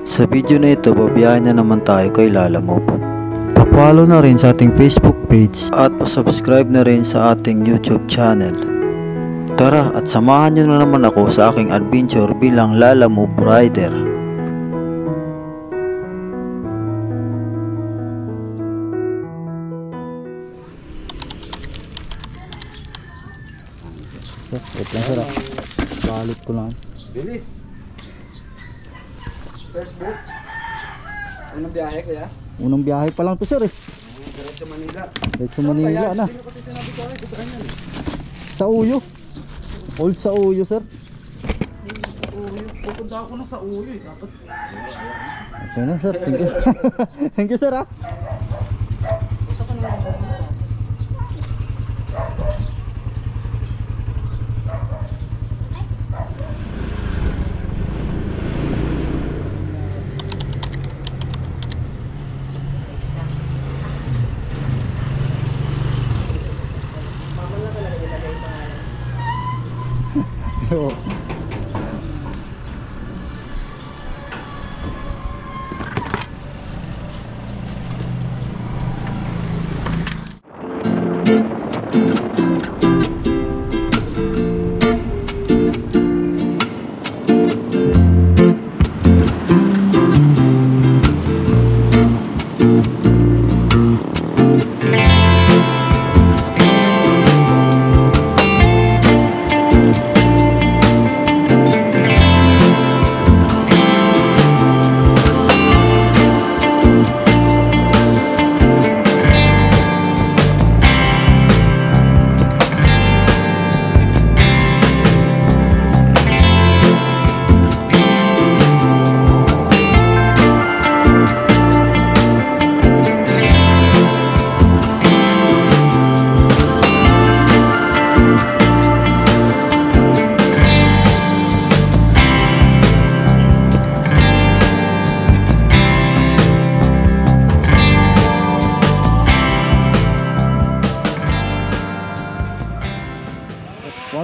Sa video na ito, babiyahin na naman tayo kay Lalamove. Pa-follow na rin sa ating Facebook page at pa-subscribe na rin sa ating YouTube channel. Tara at samahan nyo na naman ako sa aking adventure bilang Lalamove rider. Wait lang sir, balit ko lang. Bilis. First boat. Unang biyahe kaya? Unang biyahe pa lang to sir eh. Diretso Manila. Diretso Manila na. Hindi ko kasi sinabi ko kung saan yan. Sa Uyo. Old sa Uyo sir. Sa Uyo. Pupunta ako na sa Uyo eh. Dapat. Okay na sir, thank you. Thank you sir ah. Gusto ka na lang. Oo.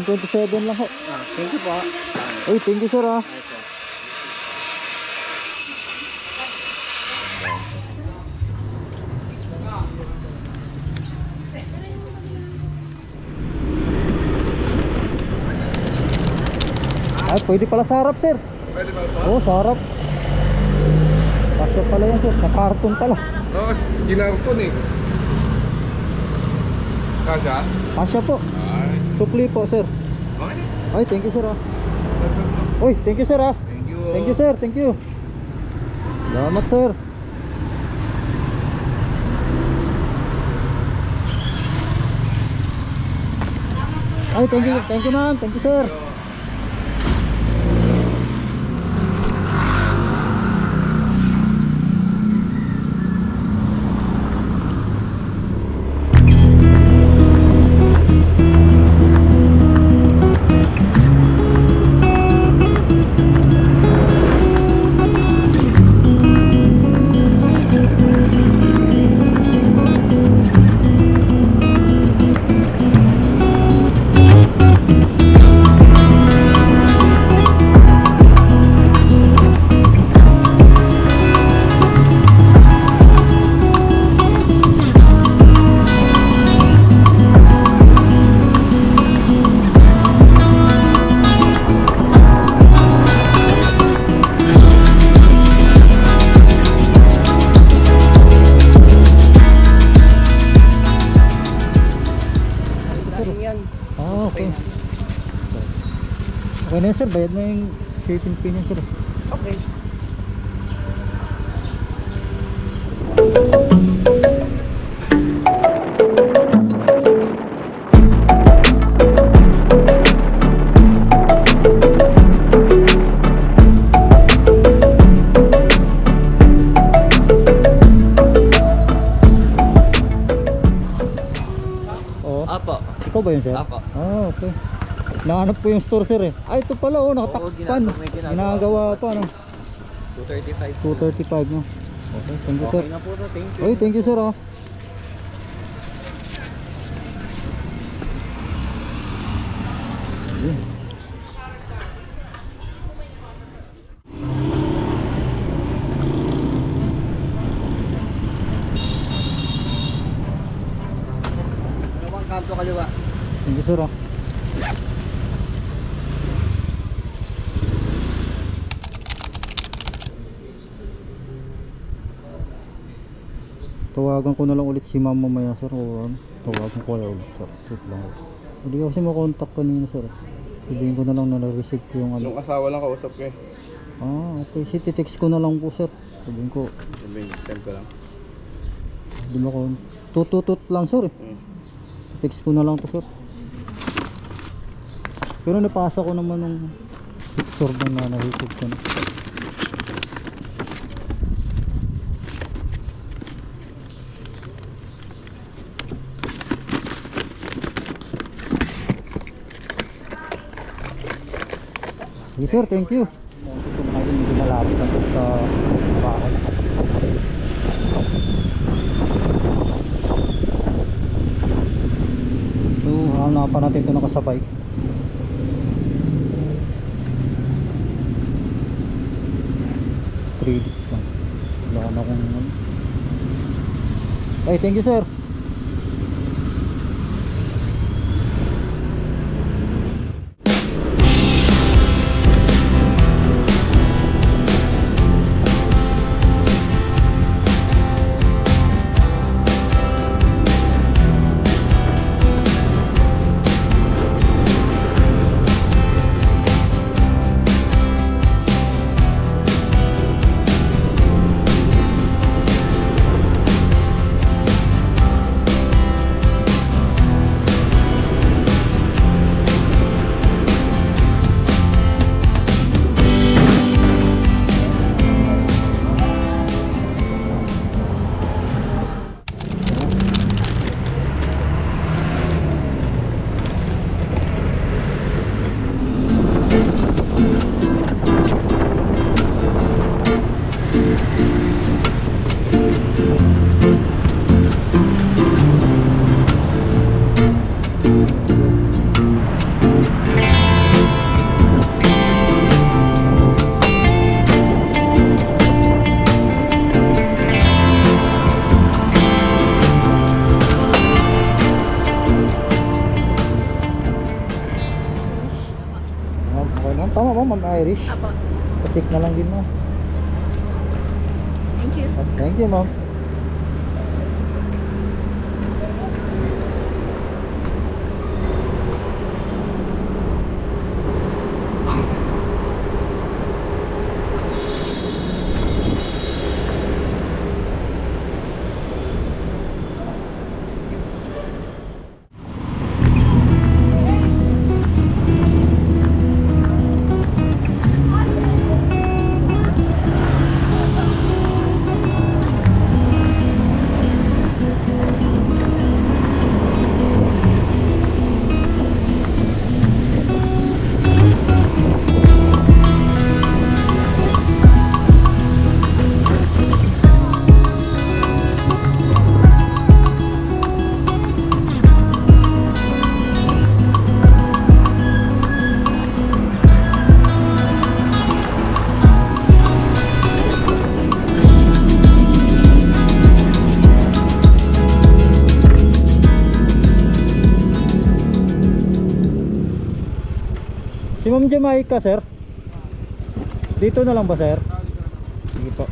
$127 lang ho. Thank you po. Uy, thank you sir ah. Ay, pwede pala sa harap sir. Pwede ba po? Oo, sa harap. Kasya pala yan sir, nakarton pala. Oo, ginarton eh. Kasya? Kasya po. Ay. Supli po sir. Okay. Ay, thank you sir ah. Uy, thank you sir ah. Thank you. Thank you sir, thank you. Salamat sir. Ay, thank you ma'am, thank you sir. Okay. Okay na sir, bayad na yung shipping fee niya sir. Okay. Apo. Ikaw ba yun sir? Apo. Ah, okay. Nahanap ko yung store sir eh. Ay, ito pala oh, nakatakpan. Ginagawa pa ano. 235. 235 no. Okay, thank you sir. Okay na po to, thank you. Oy, thank you sir ah. you sir ah. Tawagan ko na lang ulit si ma'am mamaya sir o ano. Tawagan ko kaya ulit sir. Wait lang. Hindi ko kasi makontak kanina sir. Sabihin ko na lang na na-receive ko yung ano. Yung asawa lang kausap ko eh. Okay. Si text ko na lang po sir. Sabihin ko. Send ko lang. Hindi mo ko. Tututut lang sir eh. Text ko na lang to sir. Pero napasa ko naman ng picture na nahikot ko na. Yes sir, thank you. Ito ngayon medyo malapit ako sa bahay. So, hanapan natin ito nakasabay. Credits lang. Wala na akong ano. Ay, thank you sir. Tama ba ma'am Irish? Apo. Patik na lang din mo. Thank you. Thank you ma'am. Si Ma'am Jamaica, sir. Dito na lang ba, sir? Sige po.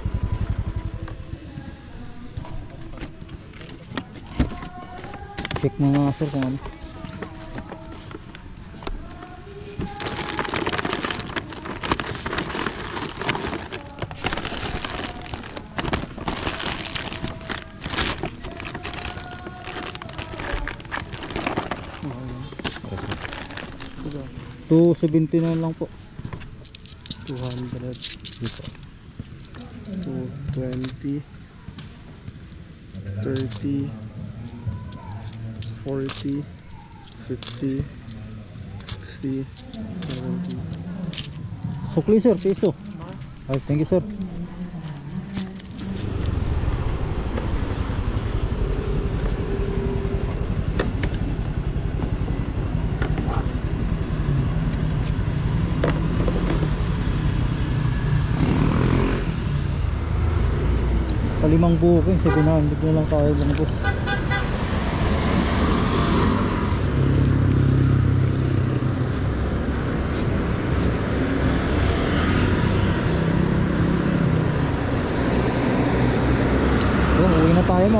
Check mo nga, sir, kung ano. $279 lang po. 200. Dito. 220. 30. 40. 50. 60. 70. Sukli, sir, piso. Ay, thank you, sir. Limang booking, 700 na lang tayo bangkos.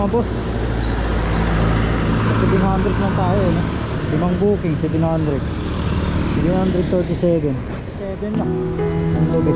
mga boss. 700 lang tayo eh, no? 5 booking, 700. 737. 7 lang. Ang lobby.